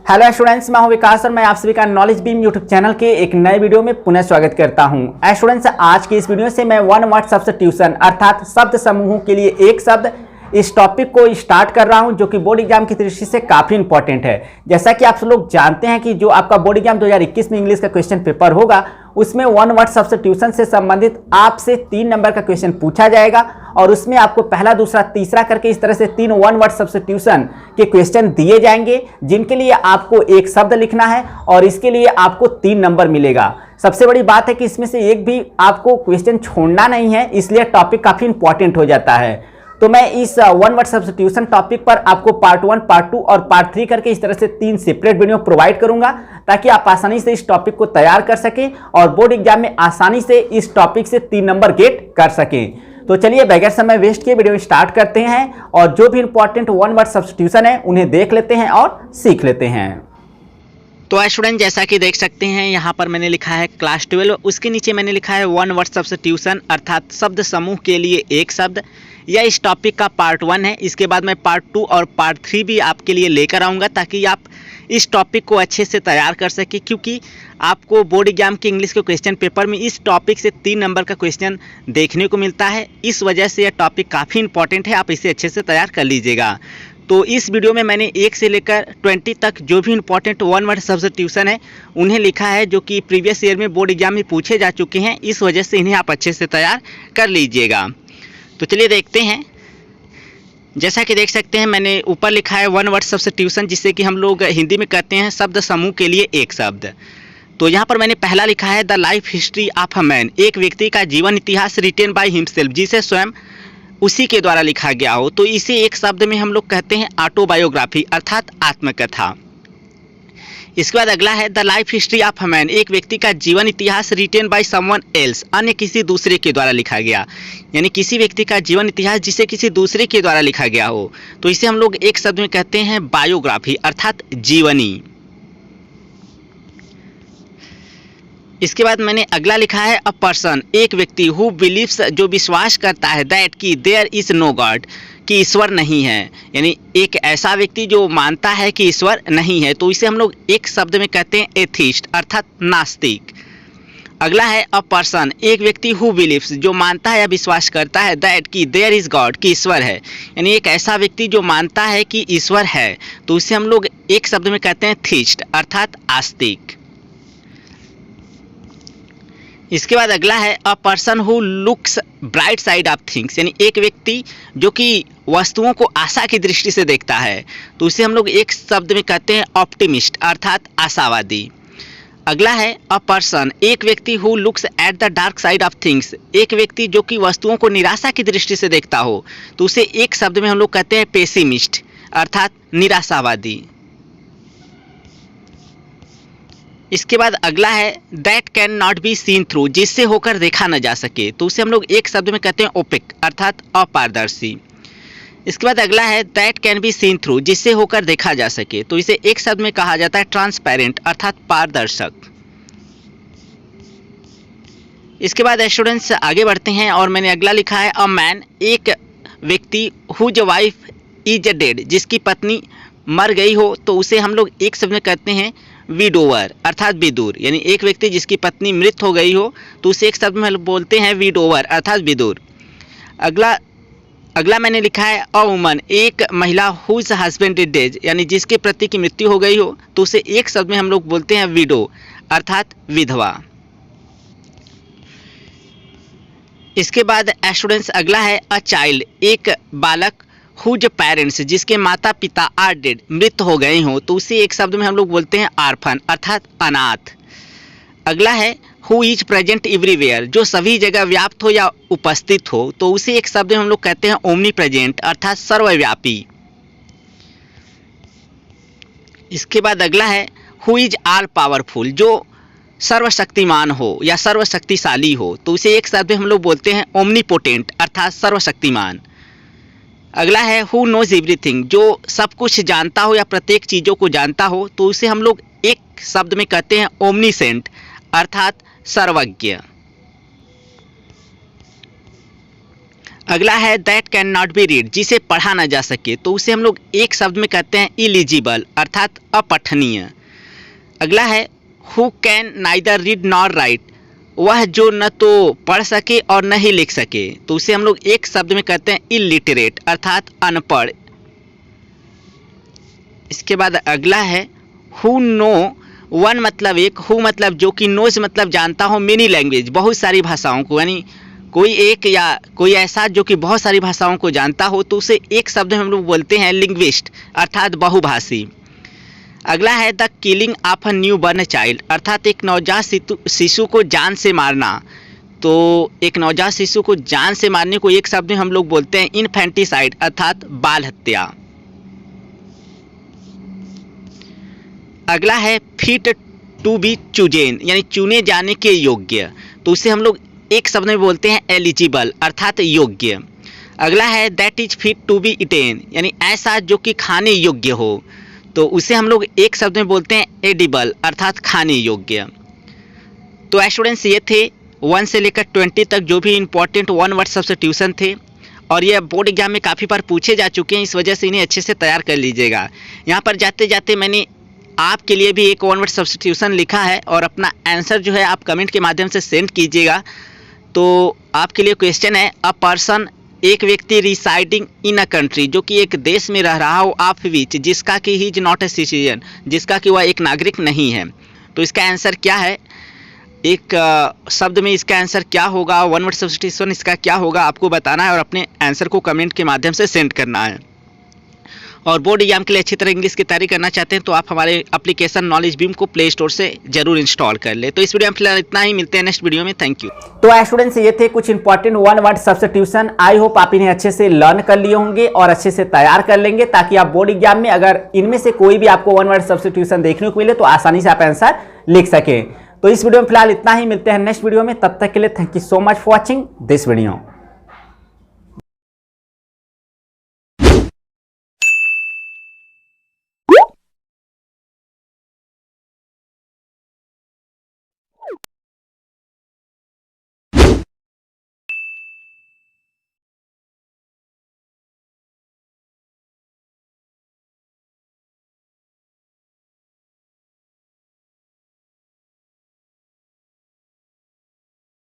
Hello students, मैं हूं विकास और मैं आप सभी का नॉलेज बीम यूट्यूब चैनल के एक नए वीडियो में पुनः स्वागत करता हूं। स्टूडेंट्स, आज की इस वीडियो से मैं वन वर्ड सब्स्टिट्यूशन अर्थात शब्द समूहों के लिए एक शब्द इस टॉपिक को स्टार्ट कर रहा हूं, जो कि बोर्ड एग्जाम की दृष्टि से काफ़ी इंपॉर्टेंट है। जैसा कि आप सब लोग जानते हैं कि जो आपका बोर्ड एग्जाम 2021 में इंग्लिश का क्वेश्चन पेपर होगा, उसमें वन वर्ड सब्स्टिट्यूशन से संबंधित आपसे 3 नंबर का क्वेश्चन पूछा जाएगा और उसमें आपको पहला, दूसरा, तीसरा करके इस तरह से 3 वन वर्ड सब्स्टिट्यूशन के क्वेश्चन दिए जाएंगे, जिनके लिए आपको एक शब्द लिखना है और इसके लिए आपको 3 नंबर मिलेगा। सबसे बड़ी बात है कि इसमें से एक भी आपको क्वेश्चन छोड़ना नहीं है, इसलिए टॉपिक काफ़ी इंपॉर्टेंट हो जाता है। तो मैं इस वन वर्ड सब्स्टिट्यूशन टॉपिक पर आपको पार्ट 1, पार्ट 2 और पार्ट 3 करके इस तरह से 3 सेपरेट वीडियो प्रोवाइड करूंगा, ताकि आप आसानी से इस टॉपिक को तैयार कर सकें और बोर्ड एग्जाम में आसानी से इस टॉपिक से 3 नंबर गेट कर सकें। तो चलिए बगैर समय वेस्ट किए वीडियो स्टार्ट करते हैं और जो भी इंपॉर्टेंट वन वर्ड सब्स्टिट्यूशन है उन्हें देख लेते हैं और सीख लेते हैं। तो स्टूडेंट, जैसा कि देख सकते हैं यहाँ पर मैंने लिखा है क्लास 12, उसके नीचे मैंने लिखा है वन वर्ड सब्स्टिट्यूशन अर्थात शब्द समूह के लिए एक शब्द। यह इस टॉपिक का पार्ट 1 है। इसके बाद मैं पार्ट 2 और पार्ट 3 भी आपके लिए लेकर आऊँगा, ताकि आप इस टॉपिक को अच्छे से तैयार कर सकें, क्योंकि आपको बोर्ड एग्जाम के इंग्लिश के क्वेश्चन पेपर में इस टॉपिक से 3 नंबर का क्वेश्चन देखने को मिलता है। इस वजह से यह टॉपिक काफ़ी इंपॉर्टेंट है, आप इसे अच्छे से तैयार कर लीजिएगा। तो इस वीडियो में मैंने 1 से लेकर 20 तक जो भी इंपॉर्टेंट वन वर्ड सब्स्टिट्यूशन है उन्हें लिखा है, जो कि प्रीवियस ईयर में बोर्ड एग्जाम में पूछे जा चुके हैं। इस वजह से इन्हें आप अच्छे से तैयार कर लीजिएगा। तो चलिए देखते हैं। जैसा कि देख सकते हैं मैंने ऊपर लिखा है वन वर्ड सब्स्टिट्यूशन, जिससे कि हम लोग हिंदी में कहते हैं शब्द समूह के लिए एक शब्द। तो यहाँ पर मैंने पहला लिखा है the life history of a man, एक व्यक्ति का जीवन इतिहास रिटेन बाय हिमसेल्फ, जिसे स्वयं उसी के द्वारा लिखा गया हो। तो इसे एक शब्द में हम लोग कहते हैं ऑटोबायोग्राफी अर्थात आत्मकथा। इसके बाद अगला है the life history of a man, एक व्यक्ति का जीवन इतिहास रिटेन बाय समवन एल्स, अन्य किसी दूसरे के द्वारा लिखा गया, यानी किसी व्यक्ति का जीवन इतिहास जिसे किसी दूसरे के द्वारा लिखा गया हो। तो इसे हम लोग एक शब्द में कहते हैं बायोग्राफी अर्थात जीवनी। इसके बाद मैंने अगला लिखा है अ पर्सन, एक व्यक्ति हु बिलीव्स, जो विश्वास करता है, दैट कि देयर इज नो गॉड, कि ईश्वर नहीं है, यानी एक ऐसा व्यक्ति जो मानता है कि ईश्वर नहीं है। तो इसे हम लोग एक शब्द में कहते हैं एथिस्ट अर्थात नास्तिक। अगला है अ पर्सन, एक व्यक्ति हु बिलीव्स, जो मानता है या विश्वास करता है, दैट कि देयर इज गॉड, कि ईश्वर है, यानी एक ऐसा व्यक्ति जो मानता है कि ईश्वर है। तो इसे हम लोग एक शब्द में कहते हैं थीस्ट अर्थात आस्तिक। इसके बाद अगला है a person who looks bright side of things, यानी एक व्यक्ति जो कि वस्तुओं को आशा की दृष्टि से देखता है। तो इसे हम लोग एक शब्द में कहते हैं ऑप्टिमिस्ट अर्थात आशावादी। अगला है अ पर्सन, एक व्यक्ति who looks at the dark side of things, एक व्यक्ति जो कि वस्तुओं को निराशा की दृष्टि से देखता हो। तो उसे एक शब्द में हम लोग कहते हैं पेसिमिस्ट अर्थात निराशावादी। इसके बाद अगला है that can not be seen through, जिससे होकर देखा न जा सके। तो उसे हम लोग एक शब्द में कहते हैं ओपेक अर्थात अपारदर्शी। इसके बाद अगला है that can be seen through, जिससे होकर देखा जा सके। तो इसे एक शब्द में कहा जाता है ट्रांसपेरेंट अर्थात पारदर्शक। इसके बाद स्टूडेंट्स आगे बढ़ते हैं और मैंने अगला लिखा है अ मैन, एक व्यक्ति हुज वाइफ इज डेड, जिसकी पत्नी मर गई हो। तो उसे हम लोग एक शब्द में कहते हैं विडोवर अर्थात विदुर, यानी एक व्यक्ति जिसकी पत्नी मृत हो गई हो, तो उसे एक शब्द में बोलते हैं विडोवर अर्थात विदुर। अगला मैंने लिखा है अ वुमन, एक महिला हुज हस्बैंड इज डेड, यानी जिसके पति की मृत्यु हो गई हो। तो उसे एक शब्द में हम लोग बोलते हैं विडो अर्थात विधवा। इसके बाद स्टूडेंट्स अगला है अ चाइल्ड, एक बालक हुज पेरेंट्स, जिसके माता पिता आर डेड, मृत हो गए हों। तो उसे एक शब्द में हम लोग बोलते हैं आर्फन अर्थात अनाथ। अगला है हु इज प्रेजेंट एवरीवेयर, जो सभी जगह व्याप्त हो या उपस्थित हो। तो उसे एक शब्द में हम लोग कहते हैं ओमनी प्रेजेंट अर्थात सर्वव्यापी। इसके बाद अगला है हु इज ऑल पावरफुल, जो सर्वशक्तिमान हो या सर्वशक्तिशाली हो। तो उसे एक शब्द में हम लोग बोलते हैं ओमनीपोटेंट अर्थात सर्वशक्तिमान। अगला है हु नोज एवरीथिंग, जो सब कुछ जानता हो या प्रत्येक चीज़ों को जानता हो। तो उसे हम लोग एक शब्द में कहते हैं ओमनीसेंट अर्थात सर्वज्ञ। अगला है that can not be read, जिसे पढ़ा ना जा सके, तो उसे हम लोग एक शब्द में कहते हैं इलिजिबल अर्थात अपठनीय। अगला है who can neither read nor right, वह जो न तो पढ़ सके और न ही लिख सके, तो उसे हम लोग एक शब्द में कहते हैं इलिटरेट अर्थात अनपढ़। इसके बाद अगला है हु नो वन, मतलब एक, हु मतलब जो कि, नोज मतलब जानता हो, मेनी लैंग्वेज बहुत सारी भाषाओं को, यानी कोई एक या कोई ऐसा जो कि बहुत सारी भाषाओं को जानता हो, तो उसे एक शब्द में हम लोग बोलते हैं लिंग्विस्ट अर्थात बहुभाषी। अगला है the killing of a new burn child, अर्थात एक नवजात शिशु को जान से मारना, तो एक नवजात शिशु को जान से मारने को एक शब्द में हम लोग बोलते हैं इन्फेंटिसाइड अर्थात बाल हत्या। अगला है फिट टू बी चूजेन, यानी चुने जाने के योग्य, तो उसे हम लोग एक शब्द में बोलते हैं एलिजिबल अर्थात योग्य। अगला है that is fit to be eaten, यानी ऐसा जो कि खाने योग्य हो, तो उसे हम लोग एक शब्द में बोलते हैं एडिबल अर्थात खाने योग्य। तो स्टूडेंट्स ये थे 1 से लेकर 20 तक जो भी इंपॉर्टेंट वन वर्ड सब्स्टिट्यूशन थे, और ये बोर्ड एग्जाम में काफ़ी बार पूछे जा चुके हैं, इस वजह से इन्हें अच्छे से तैयार कर लीजिएगा। यहाँ पर जाते जाते मैंने आपके लिए भी एक वन वर्ड सब्स्टिट्यूशन लिखा है, और अपना आंसर जो है आप कमेंट के माध्यम से सेंड कीजिएगा। तो आपके लिए क्वेश्चन है, अ पर्सन, एक व्यक्ति रिसाइडिंग इन अ कंट्री, जो कि एक देश में रह रहा हो, ऑफ विच, जिसका कि he is not a citizen, जिसका कि वह एक नागरिक नहीं है, तो इसका आंसर क्या है? एक शब्द में इसका आंसर क्या होगा, वन वर्ड सब्स्टिट्यूशन इसका क्या होगा, आपको बताना है और अपने आंसर को कमेंट के माध्यम से सेंड करना है। और बोर्ड एग्जाम के लिए अच्छी तरह इंग्लिश की तैयारी करना चाहते हैं तो आप हमारे एप्लीकेशन नॉलेज बीम को प्ले स्टोर से जरूर इंस्टॉल कर ले। तो इस वीडियो में फिलहाल इतना ही, मिलते हैं नेक्स्ट वीडियो में। Thank you. तो स्टूडेंट्स ये थे कुछ important one word substitution. I hope आप इन्हें अच्छे से लर्न कर लिए होंगे और अच्छे से तैयार कर लेंगे, ताकि आप बोर्ड एग्जाम में अगर इनमें से कोई भी आपको वन वर्ड सब्स्टिट्यूशन देखने को मिले तो आसानी से आप आंसर लिख सकें। तो इस वीडियो में फिलहाल इतना ही, मिलते हैं नेक्स्ट वीडियो में। तब तक के लिए thank you so much for watching this video.